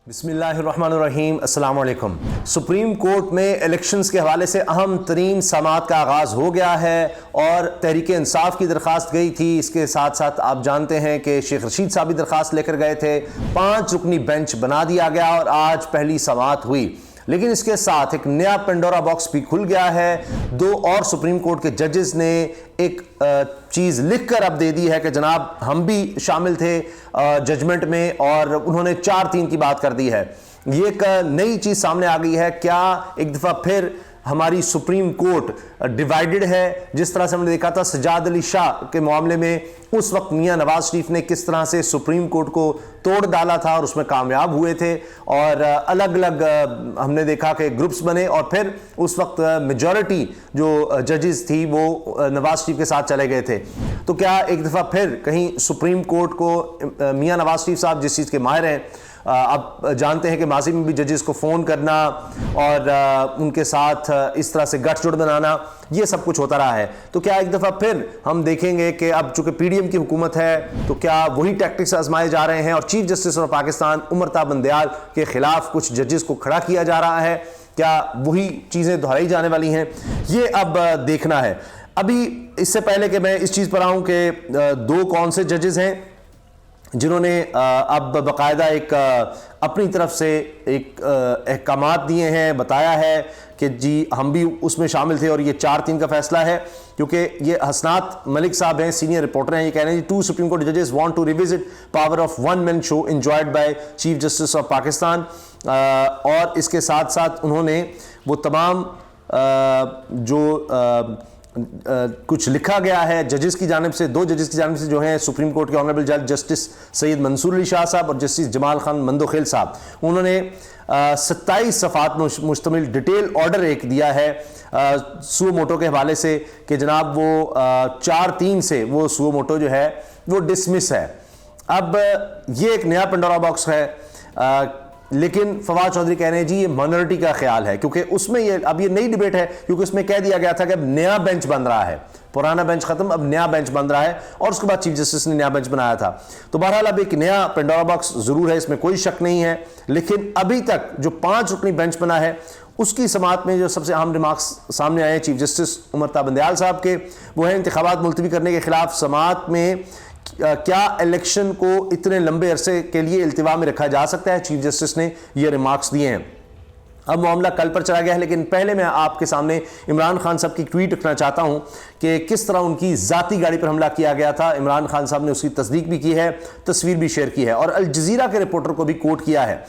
बिस्मिल्लाहिर्रहमानिर्रहीम, अस्सलाम वालेकुम। सुप्रीम कोर्ट में इलेक्शंस के हवाले से अहम तरीन समाअत का आगाज़ हो गया है और तहरीक इंसाफ की दरख्वास्त गई थी। इसके साथ साथ आप जानते हैं कि शेख रशीद साहब भी दरख्वास्त लेकर गए थे। 5 रुकनी बेंच बना दिया गया और आज पहली समाअत हुई। लेकिन इसके साथ एक नया पेंडोरा बॉक्स भी खुल गया है। 2 और सुप्रीम कोर्ट के जजेस ने एक चीज़ लिखकर अब दे दी है कि जनाब हम भी शामिल थे जजमेंट में, और उन्होंने 4-3 की बात कर दी है। ये एक नई चीज़ सामने आ गई है। क्या एक दफ़ा फिर हमारी सुप्रीम कोर्ट डिवाइडेड है? जिस तरह से हमने देखा था सजाद अली शाह के मामले में, उस वक्त मियां नवाज शरीफ ने किस तरह से सुप्रीम कोर्ट को तोड़ डाला था और उसमें कामयाब हुए थे, और अलग अलग हमने देखा कि ग्रुप्स बने और फिर उस वक्त मेजॉरिटी जो जजेस थी वो नवाज शरीफ के साथ चले गए थे। तो क्या एक दफ़ा फिर कहीं सुप्रीम कोर्ट को मियां नवाज शरीफ साहब जिस चीज़ के माहिर हैं, आप जानते हैं कि माजी में भी जजेस को फ़ोन करना और उनके साथ इस तरह से गठजोड़ बनाना, ये सब कुछ होता रहा है। तो क्या एक दफ़ा फिर हम देखेंगे कि अब चूंकि पीडीएम की हुकूमत है तो क्या वही टैक्टिक्स आजमाए जा रहे हैं और chief justice of Pakistan Umar Bandial के खिलाफ कुछ जजेस को खड़ा किया जा रहा है? क्या वही चीज़ें दोहराई जाने वाली हैं? ये अब देखना है। अभी इससे पहले कि मैं इस चीज़ पर आऊँ कि 2 कौन से जजेस हैं जिन्होंने अब बाकायदा एक अपनी तरफ से एक अहकामात दिए हैं, बताया है कि जी हम भी उसमें शामिल थे और ये 4-3 का फैसला है, क्योंकि ये हसनात मलिक साहब हैं, सीनियर रिपोर्टर हैं। ये कह रहे हैं जी 2 सुप्रीम कोर्ट जजेस want to revisit power of one man show enjoyed by chief justice of Pakistan. और इसके साथ साथ उन्होंने वो तमाम जो कुछ लिखा गया है जजेस की जानिब से, 2 जजेस की जानिब से जो हैं सुप्रीम कोर्ट के ऑनरेबल जज जस्टिस सैयद मंसूर अली शाह साहब और जस्टिस जमाल खान मंदोखेल साहब, उन्होंने 27 सफ़ात मुश्तमिल डिटेल ऑर्डर एक दिया है सुओ मोटो के हवाले से कि जनाब वो 4-3 से वो सुओ मोटो जो है वो डिसमिस है। अब ये एक नया पेंडोरा बॉक्स है, लेकिन फवाद चौधरी कह रहे हैं जी ये माइनॉरिटी का ख्याल है, क्योंकि उसमें ये अब ये नई डिबेट है, क्योंकि उसमें कह दिया गया था कि अब नया बेंच बन रहा है, पुराना बेंच खत्म, अब नया बेंच बन रहा है, और उसके बाद चीफ जस्टिस ने नया बेंच बनाया था। तो बहरहाल अब एक नया पेंडोरा बॉक्स जरूर है, इसमें कोई शक नहीं है। लेकिन अभी तक जो 5 रुकनी बेंच बना है उसकी समाअत में जो सबसे अहम रिमार्क्स सामने आए चीफ जस्टिस उमर बंदयाल साहब के, वो है इंतखाबात मुलतवी करने के खिलाफ समाअत में क्या इलेक्शन को इतने लंबे अरसे के लिए इल्तिवा में रखा जा सकता है। चीफ जस्टिस ने ये रिमार्क्स दिए हैं। अब मामला कल पर चला गया है, लेकिन पहले मैं आपके सामने इमरान खान साहब की ट्वीट रखना चाहता हूं कि किस तरह उनकी ज़ाती गाड़ी पर हमला किया गया था। इमरान खान साहब ने उसकी तस्दीक भी की है, तस्वीर भी शेयर की है, और अल जज़ीरा के रिपोर्टर को भी कोट किया है।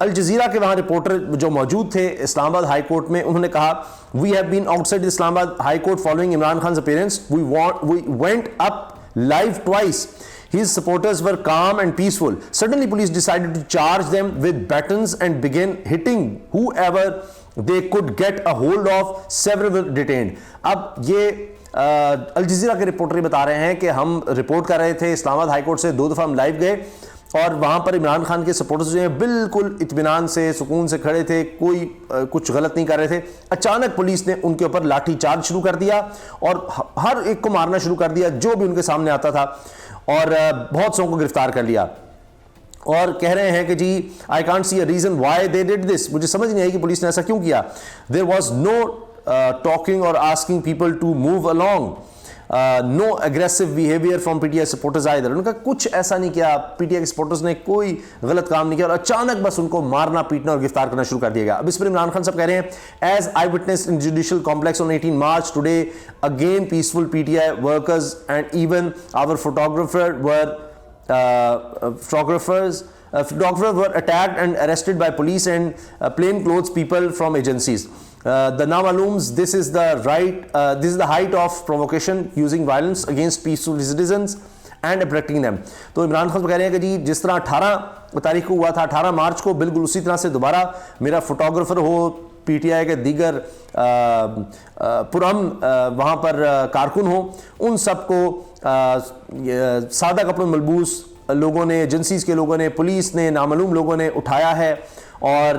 अल जज़ीरा के वहाँ रिपोर्टर जो मौजूद थे इस्लामाबाद हाई कोर्ट में, उन्होंने कहा we have been outside Islamabad high court following Imran Khan appearance, we went up live twice. His supporters were calm and peaceful. Suddenly police decided to charge them with batons and began hitting whoever they could get a hold of. Several were detained. अब ये Al Jazeera के reporter बता रहे हैं कि हम report कर रहे थे इस्लामाबाद हाई कोर्ट से, 2 दफ़ा हम लाइव गए और वहाँ पर इमरान खान के सपोर्टर्स जो हैं बिल्कुल इत्मीनान से, सुकून से खड़े थे, कोई कुछ गलत नहीं कर रहे थे। अचानक पुलिस ने उनके ऊपर लाठी चार्ज शुरू कर दिया और हर एक को मारना शुरू कर दिया जो भी उनके सामने आता था, और बहुत सौ को गिरफ्तार कर लिया। और कह रहे हैं कि जी I can't see a reason why they did this, मुझे समझ नहीं आई कि पुलिस ने ऐसा क्यों किया। देयर वाज नो टॉकिंग और asking people to move along, no aggressive behaviour from PTI supporters either. उनका कुछ ऐसा नहीं किया, पीटीआई के सपोर्टर्स ने कोई गलत काम नहीं किया, और अचानक बस उनको मारना पीटना और गिरफ्तार करना शुरू कर दिया गया। अब इस पर इमरान खान साहब कह रहे हैं as eye witness in judicial complex on 18 March today again peaceful PTI workers and even our photographers were attacked and arrested by police and plainclothes people from agencies. The Namalooms, this is the height of provocation using violence against peaceful citizens and abducting them. तो इमरान खान कह रहे हैं कि जी जिस तरह 18 तारीख को हुआ था, 18 मार्च को बिल्कुल उसी तरह से दोबारा मेरा फोटोग्राफर हो, पीटीआई के दीगर पुरअमन वहाँ पर कारकुन हो, उन सबको सादा कपड़ों मलबूस लोगों ने, एजेंसीज के लोगों ने, पुलिस ने, नामालूम लोगों ने उठाया है और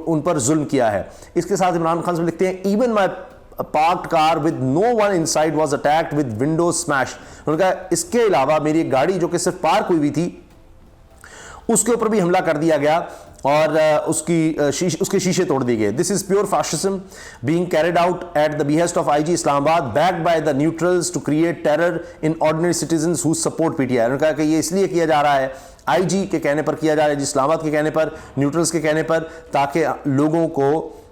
उन पर जुल्म किया है। इसके साथ इमरान खान लिखते हैं even my parked car with no one inside was attacked with windows smash. उन्होंने कहा इसके अलावा मेरी एक गाड़ी जो कि सिर्फ पार्क हुई थी उसके ऊपर भी हमला कर दिया गया और उसके शीशे तोड़ दिए गए। This is pure fascism being carried out at the behest of IG Islamabad backed by the neutrals to create terror in ordinary citizens who support PTI. उन्होंने कहा कि ये इसलिए किया जा रहा है, आईजी के कहने पर किया जा रहा है, इस्लामाबाद के कहने पर, न्यूट्रल्स के कहने पर, ताकि लोगों को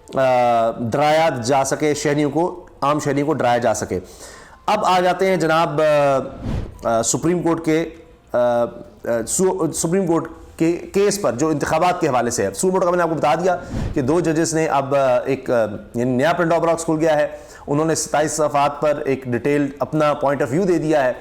डराया जा सके, शहरियों को, आम शहरियों को डराया जा सके। अब आ जाते हैं जनाब सुप्रीम कोर्ट के केस पर जो इंतखाबात के हवाले से है। सुप्रीम कोर्ट का मैंने आपको बता दिया कि 2 जजेस ने अब एक नया प्रिंट ऑफ बॉक्स खुल गया है। उन्होंने 27 सफ़हात पर एक डिटेल अपना पॉइंट ऑफ व्यू दे दिया है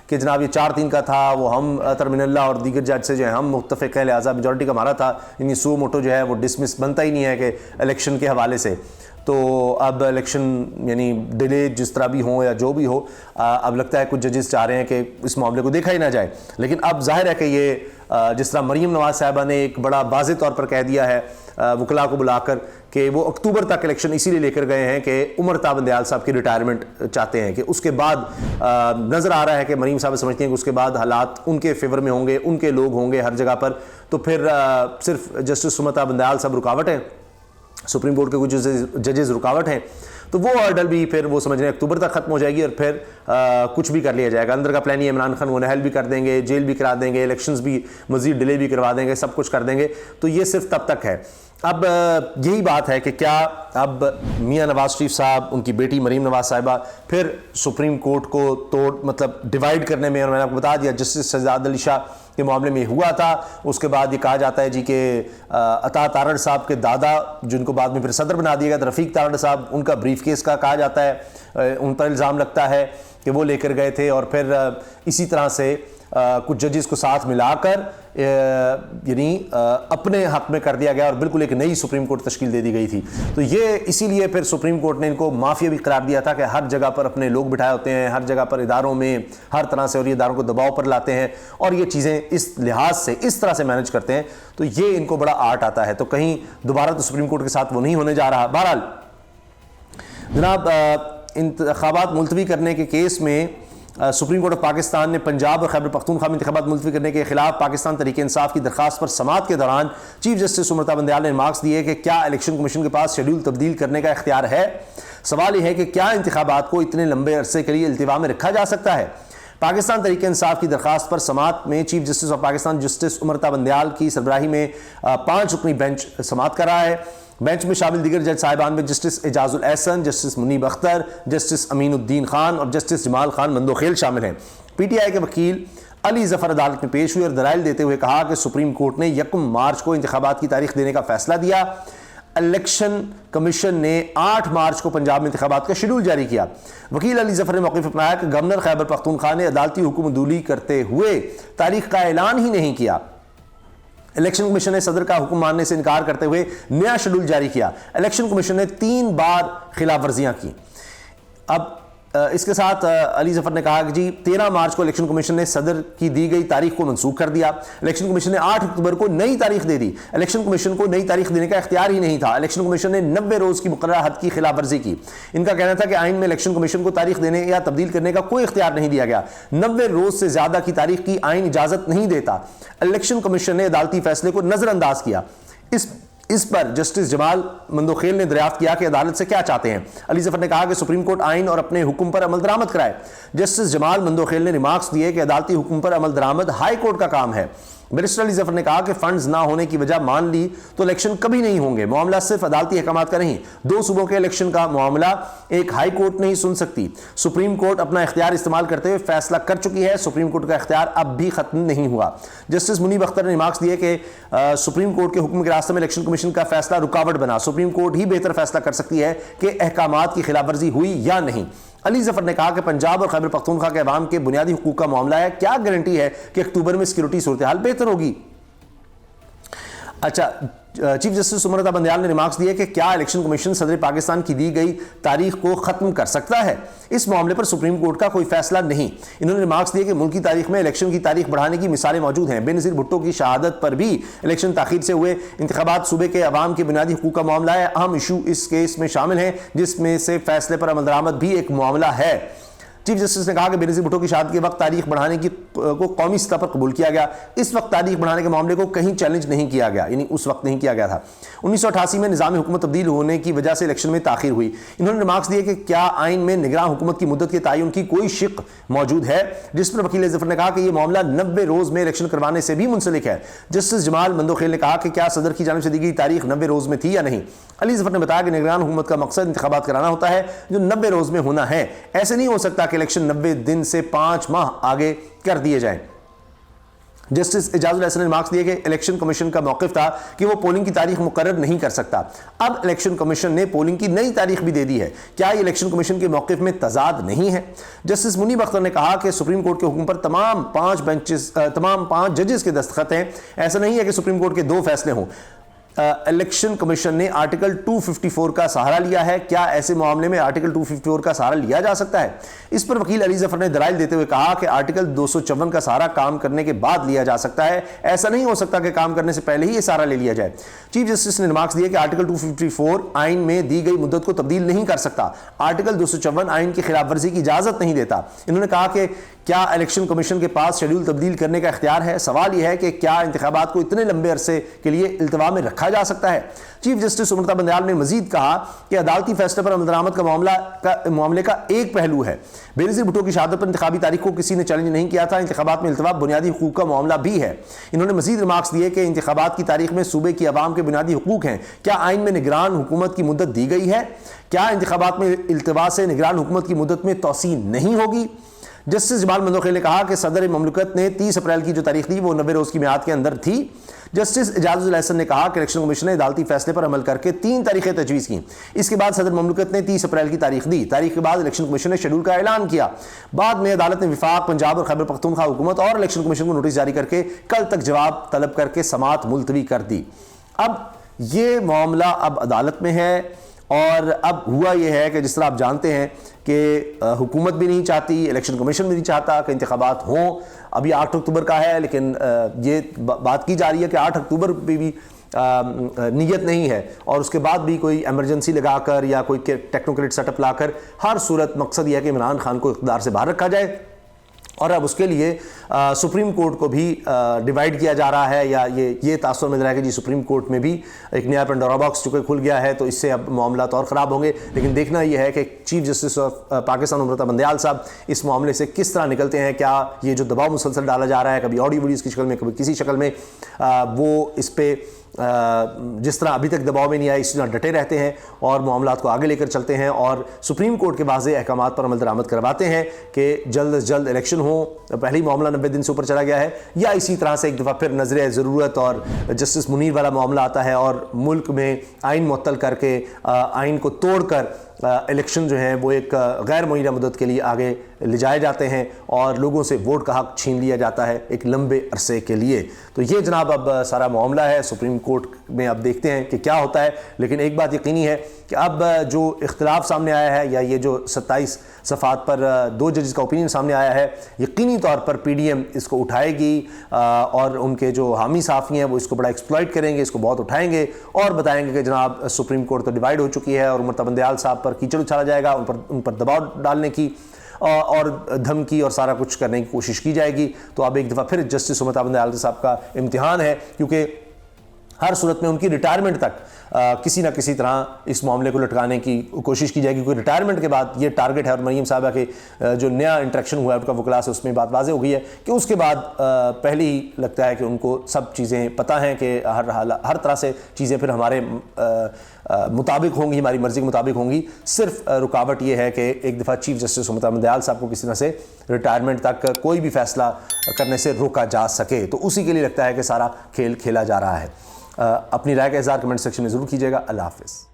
कि जनाब ये 4-3 का था, वो हम तरमिनल्ला और दीगर जज से जो है हम मुत्तफ़िक़ हैं, लिहाजा मेजॉरिटी का हमारा था, यानी सो मोटो जो है वो डिसमिस बनता ही नहीं है कि इलेक्शन के हवाले से। तो अब इलेक्शन यानी डिले जिस तरह भी हो या जो भी हो, अब लगता है कुछ जजेस चाह रहे हैं कि इस मामले को देखा ही ना जाए। लेकिन अब जाहिर है कि ये जिस तरह मरीम नवाज साहिबा ने एक बड़ा वाज़ेह तौर पर कह दिया है वकला को बुलाकर कि वो अक्टूबर तक इलेक्शन इसीलिए लेकर गए हैं कि उमर ता बंदयाल साहब की रिटायरमेंट चाहते हैं, कि उसके बाद नज़र आ रहा है कि मरीम साहब समझते हैं कि उसके बाद हालात उनके फेवर में होंगे, उनके लोग होंगे हर जगह पर, तो फिर सिर्फ जस्टिस उमर ता बंदयाल साहब रुकावट हैं, सुप्रीम कोर्ट के कुछ जजेस रुकावट हैं, तो वो ऑर्डर भी फिर वो समझ रहे हैं अक्टूबर तक खत्म हो जाएगी और फिर कुछ भी कर लिया जाएगा। अंदर का प्लान ये इमरान खान को नहल भी कर देंगे, जेल भी करा देंगे, इलेक्शंस भी मजीद डिले भी करवा देंगे, सब कुछ कर देंगे। तो ये सिर्फ तब तक है। अब यही बात है कि क्या अब मियां नवाज शरीफ साहब, उनकी बेटी मरीम नवाज साहिबा फिर सुप्रीम कोर्ट को तोड़ मतलब डिवाइड करने में, और मैंने आपको बता दिया जस्टिस सज्जाद अली शाह के मामले में हुआ था। उसके बाद ये कहा जाता है जी कि अता तारड़ साहब के दादा, जिनको बाद में फिर सदर बना दिया गया, रफ़ीक तारड़ साहब, उनका ब्रीफ केस का कहा जाता है, उन पर इल्ज़ाम लगता है कि वो लेकर गए थे और फिर इसी तरह से कुछ जजेस को साथ मिलाकर यानी अपने हक में कर दिया गया और बिल्कुल एक नई सुप्रीम कोर्ट तश्कील दे दी गई थी। तो ये इसीलिए फिर सुप्रीम कोर्ट ने इनको माफिया भी करार दिया था कि हर जगह पर अपने लोग बिठाए होते हैं, हर जगह पर इदारों में हर तरह से, और ये इदारों को दबाव पर लाते हैं और ये चीज़ें इस लिहाज से इस तरह से मैनेज करते हैं, तो ये इनको बड़ा आर्ट आता है। तो कहीं दोबारा तो सुप्रीम कोर्ट के साथ वो नहीं होने जा रहा। बहरहाल जनाब इंतखाबात मुलतवी करने के केस में सुप्रीम कोर्ट ऑफ पाकिस्तान ने पंजाब और खैबर पख्तूनख्वा में इंतखाबात मुलतवी करने के खिलाफ पाकिस्तान तहरीक इंसाफ की दरखास्त पर समाअत के दौरान चीफ जस्टिस उमर ता बंदयाल ने रिमार्क्स दिए कि क्या इलेक्शन कमीशन के पास शेड्यूल तब्दील करने का इख्तियार है। सवाल यह है कि क्या इंतखाबात को इतने लंबे अरसे के लिए इल्तिवा में रखा जा सकता है। पाकिस्तान तहरीक इंसाफ की दरखास्त पर समाअत में chief justice of Pakistan justice Umar Ata Bandial की सरबराही में 5 रुकनी बेंच समाअत कर रहा है। बेंच में शामिल दीगर जज साहिबान में justice Ijazul Ahsan, justice Munib Akhtar, justice Aminuddin Khan और जस्टिस जमाल खान मंदोखेल शामिल हैं। पीटीआई के वकील अली जफर अदालत में पेश हुए और दलाइल देते हुए कहा कि सुप्रीम कोर्ट ने 1 मार्च को इंतखाबात की तारीख देने का फैसला दिया। इलेक्शन कमीशन ने 8 मार्च को पंजाब में इंतखाबात का शेड्यूल जारी किया। वकील अली जफर ने मौक़िफ़ अपनाया कि गवर्नर खैबर पख्तूनख्वा ने अदालती हुक्म दूली करते हुए तारीख का ऐलान ही नहीं किया। इलेक्शन कमीशन ने सदर का हुक्म मानने से इनकार करते हुए नया शेड्यूल जारी किया। इलेक्शन कमीशन ने 3 बार खिलाफ वर्जियां की। अब इसके साथ अली जफर ने कहा कि जी 13 मार्च को इलेक्शन कमीशन ने सदर की दी गई तारीख को मनसूख कर दिया। इलेक्शन कमीशन ने 8 अक्टूबर को नई तारीख दे दी। इलेक्शन कमीशन को नई तारीख देने का इख्तियार ही नहीं था। इलेक्शन कमीशन ने 90 रोज की मुकर्रर हद की खिलाफ वर्जी की। इनका कहना था कि आइन में इलेक्शन कमीशन को तारीख देने या तब्दील करने का कोई इख्तियार नहीं दिया गया। 90 रोज से ज्यादा की तारीख की आइन इजाजत नहीं देता। इलेक्शन कमीशन ने अदालती फैसले को नजरअंदाज किया। इस पर जस्टिस जमाल मंदोखेल ने दरियाफ्त किया कि अदालत से क्या चाहते हैं। अली जफर ने कहा कि सुप्रीम कोर्ट आइन और अपने हुक्म पर अमल दरामद कराए। जस्टिस जमाल मंदोखेल ने रिमार्क्स दिए कि अदालती हुक्म पर अमल दरामद हाई कोर्ट का काम है। बैरिस्टर अली जफर ने कहा कि फंड्स ना होने की वजह मान ली तो इलेक्शन कभी नहीं होंगे। मामला सिर्फ अदालती अहकामात का नहीं, 2 सूबों के इलेक्शन का मामला एक हाई कोर्ट नहीं सुन सकती। सुप्रीम कोर्ट अपना इख्तियार इस्तेमाल करते हुए फैसला कर चुकी है। सुप्रीम कोर्ट का इख्तियार अब भी खत्म नहीं हुआ। जस्टिस मुनीब अख्तर ने रिमार्क्स दिए कि सुप्रीम कोर्ट के हुक्म के रास्ते में इलेक्शन कमीशन का फैसला रुकावट बना। सुप्रीम कोर्ट ही बेहतर फैसला कर सकती है कि अहकामात की खिलाफवर्जी हुई या नहीं। अली जफर ने कहा कि पंजाब और खैबर पख्तूनख्वा के अवाम के बुनियादी हुकूक का मामला है, क्या गारंटी है कि अक्टूबर में सिक्योरिटी सूरत हाल बेहतर होगी। अच्छा, चीफ जस्टिस उमर ता बंदयाल ने रिमार्क्स दिए कि क्या इलेक्शन कमीशन सदर पाकिस्तान की दी गई तारीख को खत्म कर सकता है। इस मामले पर सुप्रीम कोर्ट का कोई फैसला नहीं। इन्होंने रिमार्क्स दिए कि मुल्क की तारीख में इलेक्शन की तारीख बढ़ाने की मिसालें मौजूद हैं। बेनज़ीर भुट्टो की शहादत पर भी इलेक्शन ताखीर से हुए इंतखाबात सूबे के अवाम के बुनियादी हुकूक का मामला है। अहम इशू इस केस में शामिल है जिसमें से फैसले पर अमल दरामद भी एक मामला है। चीफ जस्टिस ने कहा कि बेनज़ीर भुट्टो की शहादत के वक्त तारीख बढ़ाने की को कौमी सतह पर कबूल किया गया। इस वक्त तारीख बढ़ाने के मामले को कहीं चैलेंज नहीं किया गया, यानी उस वक्त नहीं किया गया था। 1988 में निज़ाम हुकूमत तब्दील होने की वजह से इलेक्शन में ताखीर हुई। इन्होंने रिमार्क्स दिए कि क्या आइन में निगरान हुकूमत की मुद्दत के तयन की कोई शिक मौजूद है, जिस पर वकील ज़फ़र ने कहा कि यह मामला 90 रोज़ में इलेक्शन करवाने से भी मुंसलिक है। जस्टिस जमाल मंदोखेल ने कहा कि क्या सदर की जानिब से दी गई तारीख 90 रोज़ में थी या नहीं। अली ज़फ़र ने बताया कि निगरान हुकूमत का मकसद इंतखाबात कराना होता है जो 90 रोज़ में होना है। ऐसे नहीं हो सकता कि इलेक्शन 90 दिन से 5 माह आगे कर दिए जाएं। जस्टिस एजाजुल हसन ने रिमार्क्स दिए कि इलेक्शन कमीशन का मौक़िफ़ था कि वो पोलिंग की तारीख मुकर्रर नहीं कर सकता। अब इलेक्शन कमीशन ने पोलिंग की नई तारीख भी दे दी है। क्या ये इलेक्शन कमीशन के मौक़िफ़ में तजाद नहीं है? जस्टिस मुनीब अख्तर ने कहा कि सुप्रीम कोर्ट के हुक्म पर तमाम 5 जजेस के दस्तखत हैं। ऐसा नहीं है कि सुप्रीम कोर्ट के 2 फैसले हों। इलेक्शन कमीशन ने आर्टिकल 254 का सहारा लिया है। क्या ऐसे मामले में आर्टिकल 254 का सहारा लिया जा सकता है? इस पर वकील अली ज़फ़र ने दलाइल देते हुए कहा कि आर्टिकल 254 का सहारा काम करने के बाद लिया जा सकता है। ऐसा नहीं हो सकता कि काम करने से पहले ही ये सहारा ले लिया जाए। चीफ जस्टिस ने रिमार्क्स दिए कि आर्टिकल 254 आइन में दी गई मुद्दत को तब्दील नहीं कर सकता। आर्टिकल 254 आइन की खिलाफ वर्जी की इजाजत नहीं देता। इन्होंने कहा कि क्या इलेक्शन कमीशन के पास शेड्यूल तब्दील करने का इख्तियार है? सवाल यह है कि क्या इंतखाबात को इतने लंबे अरसे के लिए इल्तवा में रखा जा सकता है? चीफ जस्टिस उमरता बंदयाल ने मजीद कहा कि अदालती फैसले पर अमल दरामद का मामले का एक पहलू है। बेनज़ीर भुट्टो की शहादत पर इंतखाबी तारीख को किसी ने चैलेंज नहीं किया था। इंतखाबात में इल्तवा बुनियादी हुकूक का मामला भी है। इन्होंने मजीद रिमार्क्स दिए कि इंतखाबात की तारीख में सूबे की आवाम के बुनियादी हुकूक हैं। क्या आइन में निगरान हुकूमत की मुद्दत दी गई है? क्या इंतखाबात में इल्तवा से निगरान हुकूमत की मुद्दत में तोसी नहीं होगी? जस्टिस जमाल मंदोखेल ने कहा कि सदर ममलकत ने 30 अप्रैल की जो तारीख दी वो 90 रोज़ की मियाद के अंदर थी। जस्टिस एजाजुल हसन ने कहा कि इलेक्शन कमीशन ने अदालती फैसले पर अमल करके 3 तारीखें तजवीज़ की। इसके बाद सदर ममलकत ने 30 अप्रैल की तारीख दी। तारीख के बाद इलेक्शन कमीशन ने शेड्यूल का ऐलान किया। बाद में अदालत ने विफाक, पंजाब और खैबर पख्तूनख्वा हुकूमत और इलेक्शन कमीशन को नोटिस जारी करके कल तक जवाब तलब करके समाअत मुलतवी कर दी। अब ये मामला अब अदालत में है और अब हुआ यह है कि जिस तरह आप जानते हैं कि हुकूमत भी नहीं चाहती, इलेक्शन कमीशन भी नहीं चाहता कि इंतखाबात हों। अभी 8 अक्टूबर का है, लेकिन ये बात की जा रही है कि 8 अक्टूबर पे भी नीयत नहीं है और उसके बाद भी कोई एमरजेंसी लगाकर या कोई टेक्नोक्रेट सेटअप लाकर हर सूरत मकसद यह है कि इमरान खान को इक़्तिदार से बाहर रखा जाए। और अब उसके लिए सुप्रीम कोर्ट को भी डिवाइड किया जा रहा है या ये तासुर मिल रहा है कि जी सुप्रीम कोर्ट में भी एक नया पेंडोरा बॉक्स चुके खुल गया है, तो इससे अब मामला और ख़राब होंगे। लेकिन देखना यह है कि chief justice of Pakistan उमरता Bandial साहब इस मामले से किस तरह निकलते हैं। क्या ये जो दबाव मुसलसल डाला जा रहा है, कभी ऑडियो वीडियोज़ की शक्ल में, कभी किसी शक्ल में, वो इस पर जिस तरह अभी तक दबाव में नहीं आए इसी तरह डटे रहते हैं और मामलात को आगे लेकर चलते हैं और सुप्रीम कोर्ट के वाज़ेह अहकामात पर अमल दरामद करवाते हैं कि जल्द से जल्द इलेक्शन हो। पहले ही मामला 90 दिन से ऊपर चला गया है, या इसी तरह से एक दफ़ा फिर नज़र ज़रूरत और जस्टिस मुनीर वाला मामला आता है और मुल्क में आइन मुअत्तल करके आइन को तोड़ कर इलेक्शन जो है वो एक गैर मुअय्यना मुद्दत के लिए आगे ले जाए जाते हैं और लोगों से वोट का हक छीन लिया जाता है एक लंबे अरसे के लिए। तो ये जनाब अब सारा मामला है सुप्रीम कोर्ट में। अब देखते हैं कि क्या होता है, लेकिन एक बात यकीनी है कि अब जो इख्तिलाफ सामने आया है या ये जो 27 सफ़ात पर 2 जजेस का ओपिनियन सामने आया है, यकीनी तौर पर PDM इसको उठाएगी और उनके जो हामी साफ़ी हैं वो इसको बड़ा एक्सप्लॉइट करेंगे, इसको बहुत उठाएंगे और बताएंगे कि जनाब सुप्रीम कोर्ट तो डिवाइड हो चुकी है और उमरता बंदयाल साहब पर कीचड़ उछाला जाएगा, उन पर दबाव डालने की और धमकी और सारा कुछ करने की कोशिश की जाएगी। तो अब एक दफ़ा फिर जस्टिस उमरता बंदयाल साहब का इम्तिहान है, क्योंकि हर सूरत में उनकी रिटायरमेंट तक किसी ना किसी तरह इस मामले को लटकाने की कोशिश की जाएगी, क्योंकि रिटायरमेंट के बाद ये टारगेट है। और मरीम साहबा के जो नया इंटरेक्शन हुआ है उनका वकला से, उसमें बात वाज़ेह हो गई है कि उसके बाद पहले ही लगता है कि उनको सब चीज़ें पता हैं कि हर तरह से चीज़ें फिर हमारे मुताबिक होंगी, हमारी मर्ज़ी के मुताबिक होंगी। सिर्फ रुकावट ये है कि एक दफ़ा चीफ जस्टिस उमरता बंदयाल साहब को किसी तरह से रिटायरमेंट तक कोई भी फ़ैसला करने से रोका जा सके, तो उसी के लिए लगता है कि सारा खेल खेला जा रहा है। अपनी राय का इज़हार कमेंट सेक्शन में ज़रूर कीजिएगा। अल्लाह हाफ़िज़।